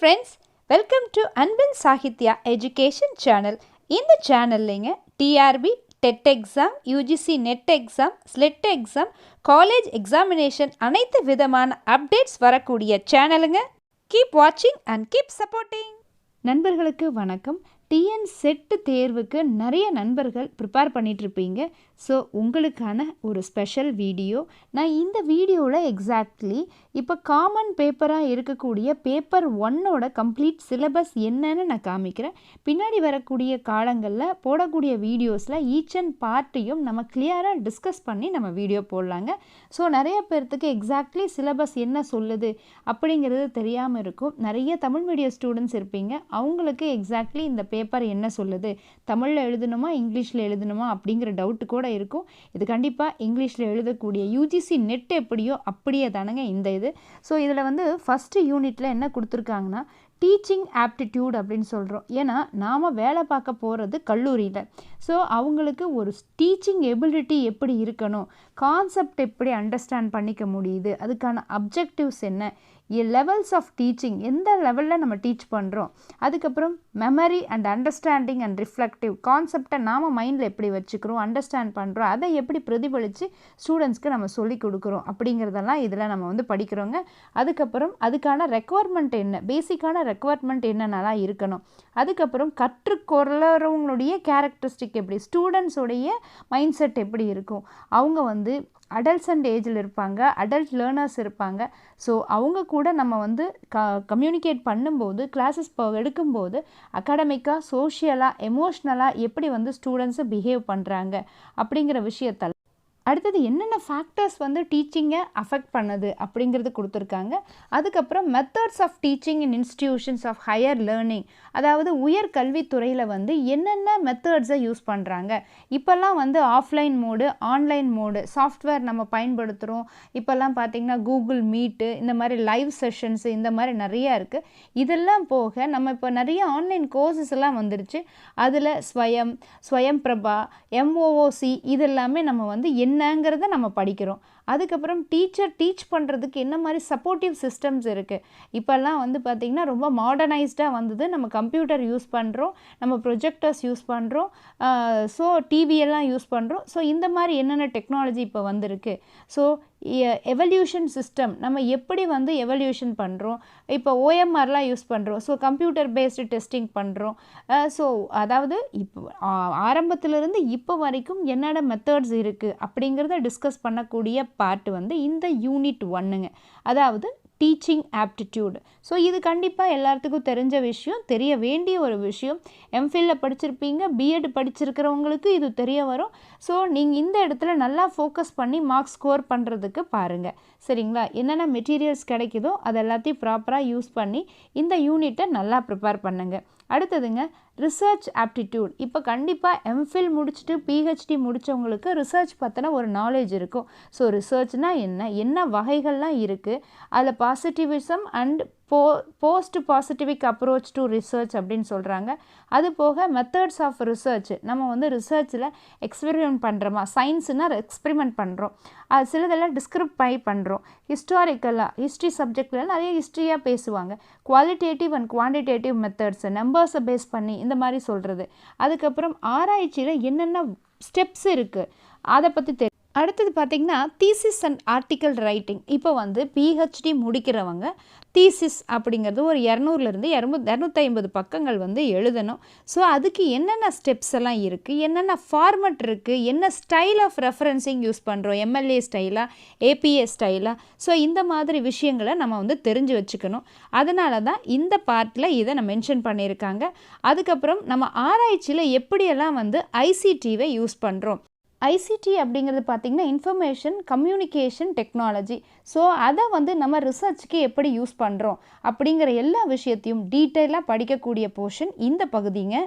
friends, welcome to anbilsahitya education channel. In the channel TRB, TET exam, UGC NET exam, SLET exam, college examination அனைத்து விதமான updates வரக்கூடிய சேனலுங்க. Keep watching and keep supporting. நண்பர்களுக்கு வணக்கம். TNSET தேர்வுக்கு நிறைய நண்பர்கள் prepare பண்ணிகிட்ருப்பீங்க. So உங்களுக்கான ஒரு ஸ்பெஷல் வீடியோ. நான் இந்த வீடியோவில் எக்ஸாக்ட்லி இப்போ காமன் பேப்பராக இருக்கக்கூடிய பேப்பர் 1ஓட கம்ப்ளீட் சிலபஸ் என்னன்னு நான் காமிக்கிறேன். பின்னாடி வரக்கூடிய காலங்களில் போடக்கூடிய வீடியோஸில் ஈச் அண்ட் பார்ட்டையும் நம்ம கிளியராக டிஸ்கஸ் பண்ணி நம்ம வீடியோ போடலாங்க. ஸோ நிறைய பேர்த்துக்கு எக்ஸாக்ட்லி சிலபஸ் என்ன சொல்லுது அப்படிங்கிறது தெரியாமல் இருக்கும். நிறைய தமிழ் மீடியம் ஸ்டூடெண்ட்ஸ் இருப்பீங்க. அவங்களுக்கு எக்ஸாக்ட்லி இந்த பேப்பர் என்ன சொல்லுது, தமிழில் எழுதணுமா இங்கிலீஷில் எழுதணுமா அப்படிங்கிற டவுட்டு கூட இருக்கும். இது கண்டிப்பாக இங்கிலீஷில் எழுதக்கூடிய யூஜிசி நெட் எப்படியோ அப்படியே தானுங்க இந்த இது. ஸோ இதில் ஃபஸ்ட்டு யூனிட்டில் என்ன கொடுத்துருக்காங்கன்னா டீச்சிங் ஆப்டிடியூட் அப்படின்னு சொல்கிறோம். ஏன்னா நாம் வேலை பார்க்க போகிறது கல்லூரியில். ஸோ அவங்களுக்கு ஒரு டீச்சிங் எபிலிட்டி எப்படி இருக்கணும், கான்செப்ட் எப்படி அண்டர்ஸ்டாண்ட் பண்ணிக்க முடியுது, அதுக்கான அப்ஜெக்டிவ்ஸ் என்ன, லெவல்ஸ் ஆஃப் டீச்சிங் எந்த லெவலில் நம்ம டீச் பண்ணுறோம், அதுக்கப்புறம் memory and understanding and reflective கான்செப்டை நாம் மைண்டில் எப்படி வச்சுக்கிறோம், அண்டர்ஸ்டாண்ட் பண்ணுறோம், அதை எப்படி பிரதிபலித்து ஸ்டூடெண்ட்ஸ்க்கு நம்ம சொல்லிக் கொடுக்குறோம் அப்படிங்கிறதெல்லாம் இதில் நம்ம படிக்கிறோங்க. அதுக்கப்புறம் அதுக்கான ரெக்குவயர்மெண்ட் என்ன, பேசிக்கான ரெக்குவயர்மெண்ட் என்னென்னலாம் இருக்கணும், அதுக்கப்புறம் கற்றுக்கொள்ளுறவங்களுடைய கேரக்டரிஸ்டிக் எப்படி, ஸ்டூடெண்ட்ஸோடைய மைண்ட் செட் எப்படி இருக்கும், அவங்க அடல்ட்ஸண்ட் ஏஜில் இருப்பாங்க, அடல்ட் லேர்னர்ஸ் இருப்பாங்க. ஸோ அவங்க கூட நம்ம கம்யூனிகேட் பண்ணும்போது, கிளாஸஸ் எடுக்கும்போது அகாடமிக்காக, சோஷியலாக, எமோஷ்னலாக எப்படி ஸ்டூடெண்ட்ஸை பிஹேவ் பண்ணுறாங்க அப்படிங்கிற விஷயத்தில் அடுத்தது என்னென்ன ஃபேக்டர்ஸ் டீச்சிங்கை அஃபெக்ட் பண்ணுது அப்படிங்கிறது கொடுத்துருக்காங்க. அதுக்கப்புறம் methods of teaching in institutions of higher learning, அதாவது உயர்கல்வித்துறையில் என்னென்ன மெத்தட்ஸை யூஸ் பண்ணுறாங்க. இப்போல்லாம் offline mode, online mode, software நம்ம பயன்படுத்துகிறோம். இப்போல்லாம் பார்த்திங்கன்னா கூகுள் மீட்டு, இந்த மாதிரி லைவ் செஷன்ஸு, இந்த மாதிரி நிறையா இருக்குது. இதெல்லாம் போக நம்ம இப்போ நிறைய ஆன்லைன் கோர்சஸ் எல்லாம் வந்துருச்சு. அதில் ஸ்வயம் பிரபா, MOOC இதெல்லாமே நம்ம என்னங்கிறத நம்ம படிக்கிறோம். அதுக்கப்புறம் டீச் பண்ணுறதுக்கு என்ன மாதிரி சப்போர்ட்டிவ் சிஸ்டம்ஸ் இருக்குது. இப்போல்லாம் பார்த்திங்கன்னா ரொம்ப மாடர்னைஸ்டாக வந்தது. நம்ம கம்ப்யூட்டர் யூஸ் பண்ணுறோம், நம்ம ப்ரொஜெக்டர்ஸ் யூஸ் பண்ணுறோம், ஸோ டிவியெல்லாம் யூஸ் பண்ணுறோம். ஸோ இந்த மாதிரி என்னென்ன டெக்னாலஜி இப்போ வந்திருக்கு. ஸோ எவல்யூஷன் சிஸ்டம் நம்ம எப்படி எவல்யூஷன் பண்ணுறோம். இப்போ OMRலாம் யூஸ் பண்ணுறோம். ஸோ கம்ப்யூட்டர் பேஸ்டு டெஸ்டிங் பண்ணுறோம். ஸோ அதாவது இப்போ ஆரம்பத்திலிருந்து இப்போ வரைக்கும் என்னென்ன மெத்தட்ஸ் இருக்குது அப்படிங்கிறத டிஸ்கஸ் பண்ணக்கூடிய பார்ட் இந்த யூனிட் 1ங்க, அதாவது டீச்சிங் ஆப்டிடியூட். ஸோ இது கண்டிப்பாக எல்லாத்துக்கும் தெரிஞ்ச விஷயம், தெரிய வேண்டிய ஒரு விஷயம். எம்ஃபில்ல படிச்சிருப்பீங்க, பிஎட் படிச்சிருக்கிறவங்களுக்கு இது தெரிய வரும். ஸோ நீங்கள் இந்த இடத்துல நல்லா ஃபோக்கஸ் பண்ணி மார்க்ஸ் ஸ்கோர் பண்ணுறதுக்கு பாருங்கள், சரிங்களா. என்னென்ன மெட்டீரியல்ஸ் கிடைக்குதோ அது எல்லாத்தையும் ப்ராப்பராக யூஸ் பண்ணி இந்த யூனிட்டை நல்லா ப்ரிப்பேர் பண்ணுங்கள். அடுத்ததுங்க ரிசர்ச் ஆப்டிடியூட். இப்போ கண்டிப்பாக எம்ஃபில் முடிச்சுட்டு PhD முடித்தவங்களுக்கு ரிசர்ச் பற்றின ஒரு நாலேஜ் இருக்கும். ஸோ ரிசர்ச்னால் என்ன வகைகள்லாம் இருக்குது, அதில் positivism and post positivistic approach to research அப்படின்னு சொல்கிறாங்க. அது போக மெத்தட்ஸ் ஆஃப் ரிசர்ச், நம்ம ரிசர்ச்சில் எக்ஸ்பெரிமெண்ட் பண்ணுறோமா, சயின்ஸுனால் எக்ஸ்பெரிமெண்ட் பண்ணுறோம், அது சிலதெல்லாம் டிஸ்கிரிப்டை பண்ணுறோம். ஹிஸ்டாரிக்கலாக ஹிஸ்ட்ரி சப்ஜெக்டில் நிறைய ஹிஸ்ட்ரியாக பேசுவாங்க. குவாலிட்டேட்டிவ் அண்ட் குவான்டிடேட்டிவ் மெத்தட்ஸ், நம்பர்ஸை பேஸ் பண்ணி இந்த மாதிரி சொல்கிறது. அதுக்கப்புறம் ஆராய்ச்சியில் என்னென்ன ஸ்டெப்ஸ் இருக்குது அதை பற்றி அடுத்தது பார்த்திங்கன்னா தீசிஸ் அண்ட் ஆர்டிக்கல் ரைட்டிங். இப்போ PhD முடிக்கிறவங்க தீசிஸ் அப்படிங்கிறது ஒரு 200லேருந்து 250 பக்கங்கள் எழுதணும். ஸோ அதுக்கு என்னென்ன ஸ்டெப்ஸ் எல்லாம் இருக்குது, என்னென்ன ஃபார்மட் இருக்குது, என்ன ஸ்டைல் ஆஃப் ரெஃபரன்சிங் யூஸ் பண்ணுறோம், MLA ஸ்டைலாக, APA ஸ்டைலாக. ஸோ இந்த மாதிரி விஷயங்களை நம்ம தெரிஞ்சு வச்சுக்கணும். அதனால தான் இந்த பார்ட்டில் இதை நான் மென்ஷன் பண்ணியிருக்காங்க. அதுக்கப்புறம் நம்ம ஆராய்ச்சியில் எப்படியெல்லாம் ICTவை யூஸ் பண்ணுறோம். ICT அப்படிங்கிறது பார்த்திங்கன்னா இன்ஃபர்மேஷன் கம்யூனிகேஷன் டெக்னாலஜி. ஸோ அதை நம்ம ரிசர்ச்சுக்கு எப்படி யூஸ் பண்ணுறோம் அப்படிங்கிற எல்லா விஷயத்தையும் டீட்டெயிலாக படிக்கக்கூடிய போர்ஷன் இந்த பகுதிங்க.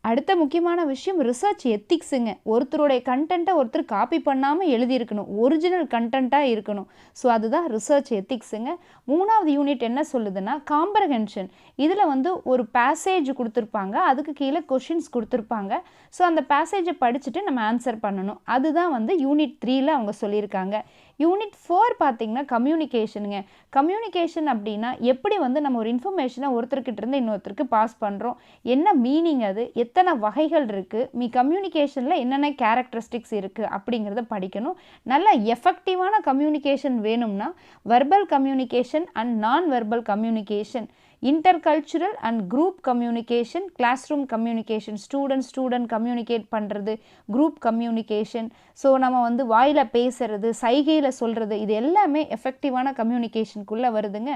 அடுத்த முக்கியமான விஷயம் ரிசர்ச் எத்திக்ஸுங்க. ஒருத்தருடைய கண்டென்ட்டை ஒருத்தர் காப்பி பண்ணாமல் எழுதியிருக்கணும், ஒரிஜினல் கண்டென்ட்டாக இருக்கணும். ஸோ அதுதான் ரிசர்ச் எத்திக்ஸுங்க. 3வது யூனிட் என்ன சொல்லுதுன்னா காம்ப்ரஹென்ஷன். இதில் வந்து ஒரு பேசேஜ் கொடுத்துருப்பாங்க, அதுக்கு கீழே கொஷின்ஸ் கொடுத்துருப்பாங்க. ஸோ அந்த பேசேஜை படிச்சுட்டு நம்ம ஆன்சர் பண்ணணும். அதுதான் வந்து யூனிட் 3ல் அவங்க சொல்லியிருக்காங்க. யூனிட் 4 பார்த்திங்கன்னா கம்யூனிகேஷனுங்க. கம்யூனிகேஷன் அப்படின்னா எப்படி வந்து நம்ம ஒரு இன்ஃபர்மேஷனை ஒருத்தர்கிட்ட இருந்து இன்னொருத்தருக்கு பாஸ் பண்ணுறோம், என்ன மீனிங், அது எத்தனை வகைகள் இருக்குது, கம்யூனிகேஷனில் என்னென்ன கேரக்டரிஸ்டிக்ஸ் இருக்குது அப்படிங்கிறத படிக்கணும். நல்ல எஃபெக்டிவான கம்யூனிகேஷன் வேணும்னா verbal communication and non verbal communication, intercultural and group communication, classroom communication, student communicate பண்ணுறது, குரூப் கம்யூனிகேஷன். ஸோ நம்ம வந்து வாயில் பேசுறது, சைகையில் சொல்கிறது, இது எல்லாமே எஃபெக்டிவான கம்யூனிகேஷனுக்குள்ளே வருதுங்க.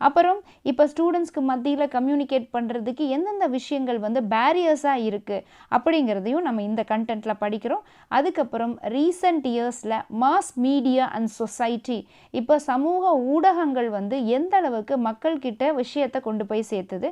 அப்புறம் இப்போ ஸ்டூடெண்ட்ஸ்க்கு மத்தியில் கம்யூனிகேட் பண்ணுறதுக்கு எந்தெந்த விஷயங்கள் வந்து பேரியர்ஸாக இருக்குது அப்படிங்கிறதையும் நம்ம இந்த கண்டென்ட்டில் படிக்கிறோம். அதுக்கப்புறம் ரீசன்ட் இயர்ஸில் மாஸ் மீடியா அண்ட் சொசைட்டி, இப்போ சமூக ஊடகங்கள் வந்து எந்த அளவுக்கு மக்கள்கிட்ட விஷயத்தை கொண்டு போய் சேர்த்துது.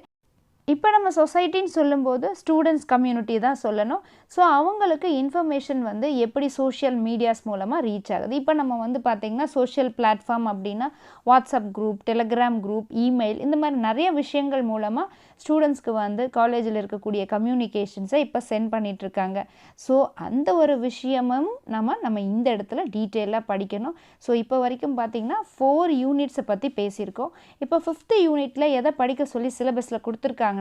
இப்போ நம்ம சொசைட்டின்னு சொல்லும்போது ஸ்டூடெண்ட்ஸ் கம்யூனிட்டி தான் சொல்லணும். ஸோ அவங்களுக்கு இன்ஃபர்மேஷன் வந்து எப்படி சோஷியல் மீடியாஸ் மூலமாக ரீச் ஆகுது. இப்போ நம்ம வந்து பார்த்திங்கன்னா சோஷியல் பிளாட்ஃபார்ம் அப்படின்னா WhatsApp group, Telegram group, email, இந்த மாதிரி நிறைய விஷயங்கள் மூலமாக ஸ்டூடெண்ட்ஸ்க்கு வந்து காலேஜில் இருக்கக்கூடிய கம்யூனிகேஷன்ஸை இப்போ சென்ட் பண்ணிகிட்ருக்காங்க. ஸோ அந்த ஒரு விஷயமும் நம்ம இந்த இடத்துல டீட்டெயிலாக படிக்கணும். ஸோ இப்போ வரைக்கும் பார்த்திங்கன்னா 4 யூனிட்ஸை பற்றி பேசியிருக்கோம். இப்போ 5th யூனிட்டில் எதை படிக்க சொல்லி சிலபஸில் கொடுத்துருக்காங்க,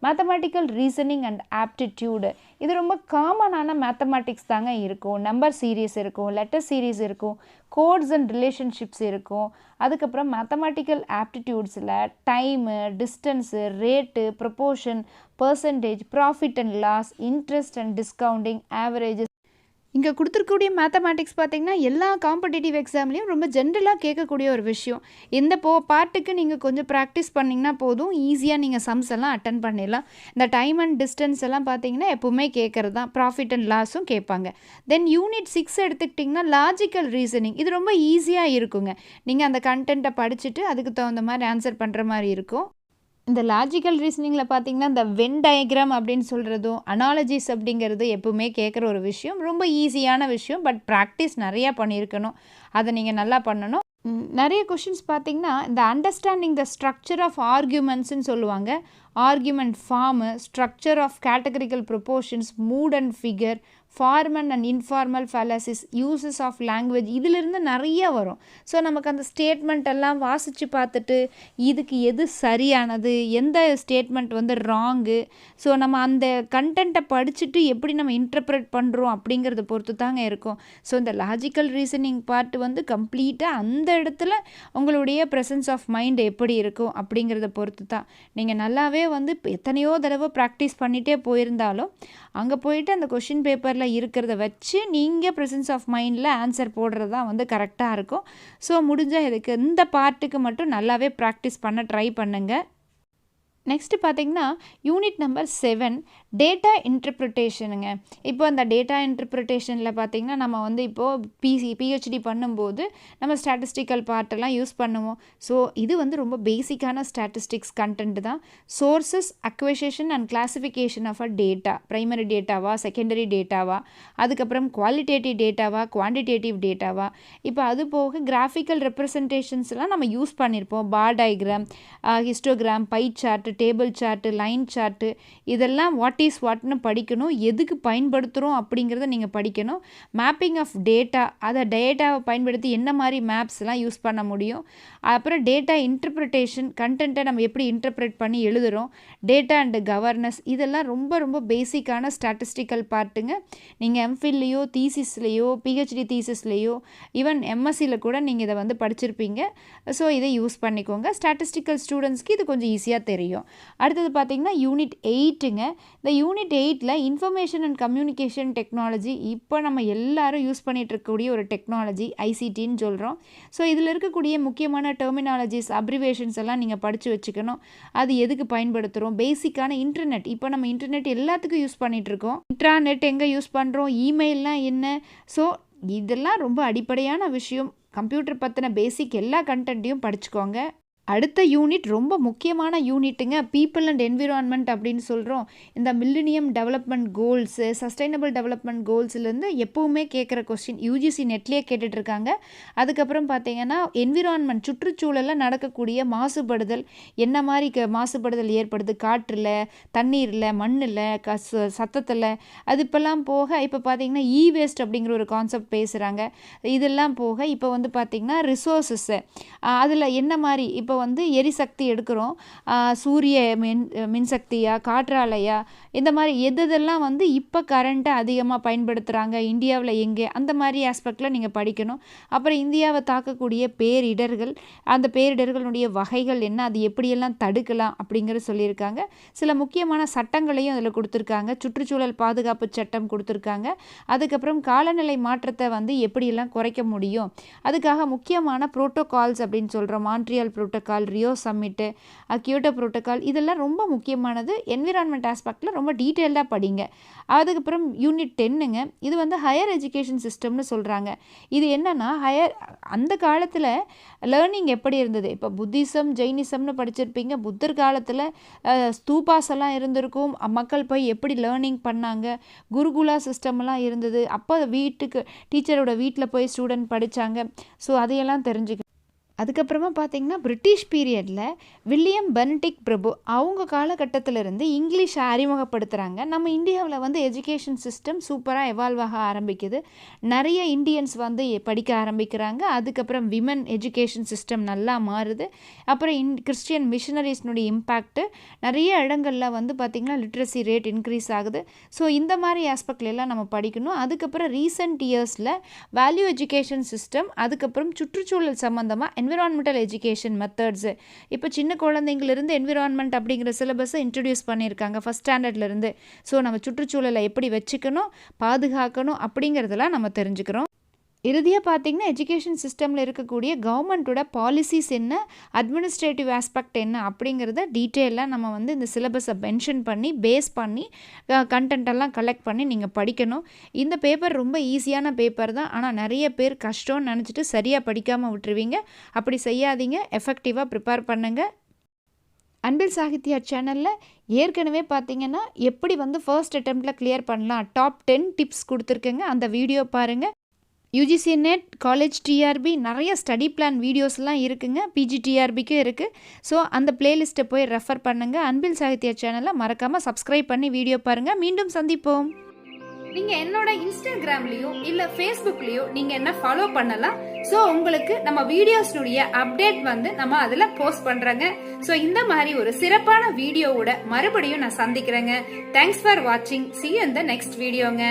மேத்தமேட்டிக்கல் ரீசனிங் அண்ட் ஆப்டிடியூடு. இது ரொம்ப காமனான மேத்தமேட்டிக்ஸ் தாங்க இருக்கும். நம்பர் சீரீஸ் இருக்கும், லெட்டர் சீரீஸ் இருக்கும், கோட்ஸ் அண்ட் ரிலேஷன்ஷிப்ஸ் இருக்கும். அதுக்கப்புறம் மேத்தமேட்டிக்கல் ஆப்டிடியூட்ஸில் time, distance, rate, proportion, percentage, profit and loss, interest and discounting, averages. இங்கே கொடுத்துருக்கக்கூடிய மேத்தமேட்டிக்ஸ் பார்த்திங்கன்னா எல்லா காம்படிட்டிவ் எக்ஸாம்லேயும் ரொம்ப ஜென்ரலாக கேட்கக்கூடிய ஒரு விஷயம். இந்த பார்ட்டுக்கு நீங்கள் கொஞ்சம் ப்ராக்டிஸ் பண்ணிங்கன்னா போதும், ஈஸியாக நீங்கள் சம்ஸ் எல்லாம் அட்டன் பண்ணிடலாம். இந்த டைம் அண்ட் டிஸ்டன்ஸ் எல்லாம் பார்த்திங்கன்னா எப்போவுமே கேட்குறது தான். ப்ராஃபிட் அண்ட் லாஸும் கேட்பாங்க. தென் யூனிட் 6 எடுத்துக்கிட்டிங்கன்னா லாஜிக்கல் ரீசனிங். இது ரொம்ப ஈஸியாக இருக்குங்க. நீங்கள் அந்த கண்டென்ட்டை படிச்சுட்டு அதுக்கு தகுந்த மாதிரி ஆன்சர் பண்ணுற மாதிரி இருக்கும். இந்த லாஜிக்கல் ரீசனிங்கில் பார்த்திங்கன்னா இந்த வென் டயக்ராம் அப்படின்னு சொல்கிறதும் அனாலஜிஸ் அப்படிங்கிறது எப்பவுமே கேட்குற ஒரு விஷயம். ரொம்ப ஈஸியான விஷயம். பட் ப்ராக்டிஸ் நிறையா பண்ணியிருக்கணும். அதை நீங்கள் நல்லா பண்ணணும். நிறைய கொஷின்ஸ் பார்த்திங்கன்னா இந்த அண்டர்ஸ்டாண்டிங் த ஸ்ட்ரக்சர் ஆஃப் ஆர்கியூமெண்ட்ஸ்ன்னு சொல்லுவாங்க. Argument form, structure of categorical proportions, mood and figure, formal and informal fallacies, uses of language, இதிலிருந்து நிறைய வரும். ஸோ நமக்கு அந்த ஸ்டேட்மெண்ட் எல்லாம் வாசித்து பார்த்துட்டு இதுக்கு எது சரியானது, எந்த ஸ்டேட்மெண்ட் வந்து ராங்கு, ஸோ நம்ம அந்த கண்டென்ட்டை படிச்சுட்டு எப்படி நம்ம இன்டர்ப்ரெட் பண்ணுறோம் அப்படிங்கிறத பொறுத்து தாங்க இருக்கும். ஸோ இந்த லாஜிக்கல் ரீசனிங் பார்ட் வந்து கம்ப்ளீட்டாக அந்த இடத்துல உங்களுடைய ப்ரெசன்ஸ் ஆஃப் மைண்ட் எப்படி இருக்கும் அப்படிங்கிறத பொறுத்து தான். நீங்கள் நல்லாவே வந்து எத்தனையோ தடவை ப்ராக்டிஸ் பண்ணிகிட்டே போயிருந்தாலும் அங்கே போயிட்டு அந்த கொஷின் பேப்பரில் இருக்கிறத வச்சு நீங்கள் ப்ரெசன்ஸ் ஆஃப் மைண்டில் ஆன்சர் போடுறது தான் வந்து கரெக்டாக இருக்கும். ஸோ முடிஞ்சால் இதுக்கு இந்த பார்ட்டுக்கு மட்டும் நல்லாவே ப்ராக்டிஸ் பண்ண ட்ரை பண்ணுங்கள். நெக்ஸ்ட்டு பார்த்திங்கன்னா யூனிட் நம்பர் 7 டேட்டா இன்டர்ப்ரிட்டேஷனுங்க. இப்போ அந்த டேட்டா இன்டர்ப்ரிட்டேஷனில் பார்த்திங்கன்னா நம்ம வந்து இப்போது பிஹெச்டி பண்ணும்போது நம்ம ஸ்டாட்டிஸ்டிக்கல் பார்ட்டெல்லாம் யூஸ் பண்ணுவோம். ஸோ இது வந்து ரொம்ப பேசிக்கான ஸ்டாட்டிஸ்டிக்ஸ் கண்டென்ட் தான். Sources, acquisition and classification of a data, primary டேட்டாவா, secondary டேட்டாவா, அதுக்கப்புறம் குவாலிட்டேட்டிவ் டேட்டாவா, குவான்டிடேட்டிவ் டேட்டாவா. இப்போ அது போக கிராஃபிக்கல் ரெப்ரசன்டேஷன்ஸ்லாம் நம்ம யூஸ் பண்ணியிருப்போம். Bar diagram, histogram, pie chart, table chart, line chart, இதெல்லாம் வாட் இஸ் வாட்னு படிக்கணும். எதுக்கு பயன்படுத்துகிறோம் அப்படிங்கிறத நீங்கள் படிக்கணும். மேப்பிங் ஆஃப் டேட்டா, அதை டேட்டாவை பயன்படுத்தி என்ன மாதிரி மேப்ஸ்லாம் யூஸ் பண்ண முடியும். அப்புறம் டேட்டா இன்டர்ப்ரிட்டேஷன், கண்டென்ட்டை நம்ம எப்படி இன்டர்ப்ரெட் பண்ணி எழுதுகிறோம். டேட்டா அண்டு கவர்னன்ஸ், இதெல்லாம் ரொம்ப ரொம்ப பேசிக்கான ஸ்டாட்டிஸ்டிக்கல் பார்ட்டுங்க. நீங்கள் எம்ஃபில்லையோ, தீசிஸ்லையோ, பிஹெச்டி தீசிஸ்லையோ, ஈவன் எம்எஸ்சியில் கூட நீங்கள் இதை வந்து படிச்சிருப்பீங்க. ஸோ இதை யூஸ் பண்ணிக்கோங்க. ஸ்டாட்டிஸ்டிக்கல் ஸ்டூடெண்ட்ஸ்க்கு இது கொஞ்சம் ஈஸியாக தெரியும். அடுத்தது பார்த்திங்கன்னா யூனிட் 8ங்க. இந்த யூனிட் 8ல் இன்ஃபர்மேஷன் அண்ட் கம்யூனிகேஷன் டெக்னாலஜி, இப்போ நம்ம எல்லாரும் யூஸ் பண்ணிகிட்டு இருக்கக்கூடிய ஒரு டெக்னாலஜி, ஐசிடின்னு சொல்கிறோம். ஸோ இதில் இருக்கக்கூடிய முக்கியமான டெர்மினாலஜிஸ், அப்ரிவேஷன்ஸ் எல்லாம் நீங்கள் படித்து வச்சுக்கணும். அது எதுக்கு பயன்படுத்துகிறோம். பேசிக்கான இன்டர்நெட், இப்போ நம்ம இன்டர்நெட் எல்லாத்துக்கும் யூஸ் பண்ணிகிட்ருக்கோம். இன்ட்ராநெட் எங்கே யூஸ் பண்ணுறோம், இமெயில்லாம் என்ன. ஸோ இதெல்லாம் ரொம்ப அடிப்படையான விஷயம். கம்ப்யூட்டர் பற்றின பேசிக் எல்லா கண்டென்ட்டையும் படிச்சுக்கோங்க. அடுத்த யூனிட் ரொம்ப முக்கியமான யூனிட்டுங்க. பீப்பிள் அண்ட் என்விரான்மெண்ட் அப்படின்னு சொல்கிறோம். இந்த millennium development goals, sustainable development கோல்ஸ்லேருந்து எப்போவுமே கேட்குற கொஸ்டின் யூஜிசி நெட்லேயே கேட்டுட்ருக்காங்க. அதுக்கப்புறம் பார்த்தீங்கன்னா என்விரான்மெண்ட் சுற்றுச்சூழலில் நடக்கக்கூடிய மாசுபடுதல், என்ன மாதிரி மாசுபடுதல் ஏற்படுது, காற்றில், தண்ணீரில், மண்ணில், சத்தத்தில், அது இப்போல்லாம் போக இப்போ பார்த்தீங்கன்னா வேஸ்ட் அப்படிங்கிற ஒரு கான்செப்ட் பேசுகிறாங்க. இதெல்லாம் போக இப்போ வந்து பார்த்திங்கன்னா ரிசோர்ஸஸ்ஸு, அதில் என்ன மாதிரி இப்போ வந்து எரிசக்தி எடுக்கிறோம், சூரிய மின்சக்தியா, காற்றாலையா, இந்த மாதிரி எதெல்லாம் வந்து இப்போ கரண்ட்டை அதிகமாக பயன்படுத்துகிறாங்க இந்தியாவில் எங்கே, அந்த மாதிரி ஆஸ்பெக்டில் நீங்கள் படிக்கணும். அப்புறம் இந்தியாவை தாக்கக்கூடிய பேரிடர்கள், அந்த பேரிடர்களுடைய வகைகள் என்ன, அது எப்படியெல்லாம் தடுக்கலாம் அப்படிங்கிறது சொல்லியிருக்காங்க. சில முக்கியமான சட்டங்களையும் அதில் கொடுத்துருக்காங்க. சுற்றுச்சூழல் பாதுகாப்பு சட்டம் கொடுத்துருக்காங்க. அதுக்கப்புறம் காலநிலை மாற்றத்தை வந்து எப்படியெல்லாம் குறைக்க முடியும், அதுக்காக முக்கியமான புரோட்டோகால்ஸ் அப்படின்னு சொல்கிறோம். Montreal protocol, Rio summit, Kyoto protocol, இதெல்லாம் ரொம்ப முக்கியமானது. என்விரான்மெண்ட் ஆஸ்பெக்டில் ரொம்ப டீட்டெயில்டாக படிங்க. அதுக்கப்புறம் யூனிட் 10ங்க, இது வந்து ஹையர் எஜுகேஷன் சிஸ்டம்னு சொல்கிறாங்க. இது என்னென்னா அந்த காலத்தில் லேர்னிங் எப்படி இருந்தது, இப்போ புத்திசம் ஜெயினிசம்னு படிச்சிருப்பீங்க. புத்தர் காலத்தில் ஸ்தூபாஸ் எல்லாம் இருந்திருக்கும், மக்கள் போய் எப்படி லேர்னிங் பண்ணாங்க, குருகுலா சிஸ்டம்லாம் இருந்தது. அப்போ வீட்டுக்கு டீச்சரோட வீட்டில் போய் ஸ்டூடெண்ட் படித்தாங்க. ஸோ அதையெல்லாம் தெரிஞ்சுக்க. அதுக்கப்புறமா பார்த்திங்கன்னா பிரிட்டிஷ் பீரியடில் வில்லியம் பெனடிக்ட் பிரபு அவங்க காலகட்டத்திலிருந்து இங்கிலீஷை அறிமுகப்படுத்துகிறாங்க. நம்ம இந்தியாவில் வந்து எஜுகேஷன் சிஸ்டம் சூப்பராக எவால்வ் ஆக ஆரம்பிக்குது. நிறைய இந்தியன்ஸ் வந்து படிக்க ஆரம்பிக்கிறாங்க. அதுக்கப்புறம் விமன் எஜுகேஷன் சிஸ்டம் நல்லா மாறுது. அப்புறம் கிறிஸ்டியன் மிஷனரிஸ்னுடைய இம்பேக்ட்டு நிறைய இடங்களில் வந்து பார்த்திங்கன்னா லிட்ரஸி ரேட் இன்க்ரீஸ் ஆகுது. ஸோ இந்த மாதிரி ஆஸ்பெக்ட்லாம் நம்ம படிக்கணும். அதுக்கப்புறம் ரீசெண்ட் இயர்ஸில் வேல்யூ எஜுகேஷன் சிஸ்டம், அதுக்கப்புறம் சுற்றுச்சூழல் சம்மந்தமாக என்விரான்மெண்டல் எஜுகேஷன் மெத்தட்ஸு, இப்போ சின்ன குழந்தைங்களிருந்து என்விரான்மெண்ட் அப்படிங்கிற சிலபஸை இன்ட்ரடியூஸ் பண்ணியிருக்காங்க ஃபஸ்ட் ஸ்டாண்டர்ட்லேருந்து. ஸோ நம்ம சுற்றுச்சூழலை எப்படி வச்சுக்கணும், பாதுகாக்கணும் அப்படிங்கிறதெல்லாம் நம்ம தெரிஞ்சுக்கிறோம். இறுதியாக பார்த்திங்கன்னா எஜுகேஷன் சிஸ்டமில் இருக்கக்கூடிய கவர்மெண்ட்டோட பாலிசிஸ் என்ன, அட்மினிஸ்ட்ரேட்டிவ் ஆஸ்பெக்ட் என்ன அப்படிங்கிறத டீட்டெயிலாக நம்ம வந்து இந்த சிலபஸை மென்ஷன் பண்ணி பேஸ் பண்ணி கண்டென்ட்டெல்லாம் கலெக்ட் பண்ணி நீங்கள் படிக்கணும். இந்த பேப்பர் ரொம்ப ஈஸியான பேப்பர் தான், ஆனால் நிறைய பேர் கஷ்டம்னு நினச்சிட்டு சரியாக படிக்காமல் விட்டுருவீங்க. அப்படி செய்யாதீங்க, எஃபெக்டிவாக ப்ரிப்பேர் பண்ணுங்கள். அன்பில் சாகித்யா சேனலில் ஏற்கனவே பார்த்தீங்கன்னா எப்படி வந்து ஃபர்ஸ்ட் அட்டெம்ப்டில் கிளியர் பண்ணலாம், டாப் 10 டிப்ஸ் கொடுத்துருக்கேங்க. அந்த வீடியோ பாருங்கள். யூஜிசி நெட், காலேஜ் டிஆர்பி நிறைய ஸ்டடி பிளான் வீடியோஸ்லாம் இருக்குங்க. பிஜி டிஆர்பிக்கும் இருக்குது. ஸோ அந்த பிளேலிஸ்ட்டை போய் ரெஃபர் பண்ணுங்கள். அன்பில் சாகித்யா சேனலை மறக்காமல் சப்ஸ்கிரைப் பண்ணி வீடியோ பாருங்கள். மீண்டும் சந்திப்போம். நீங்கள் என்னோட இன்ஸ்டாகிராம்லேயோ இல்லை ஃபேஸ்புக்லேயோ நீங்கள் என்ன ஃபாலோ பண்ணலாம். ஸோ உங்களுக்கு நம்ம வீடியோஸ்னுடைய அப்டேட் வந்து நம்ம அதில் போஸ்ட் பண்ணுறோங்க. ஸோ இந்த மாதிரி ஒரு சிறப்பான வீடியோவோட மறுபடியும் நான் சந்திக்கிறேங்க. தேங்க்ஸ் ஃபார் வாட்சிங். See you in the next வீடியோங்க.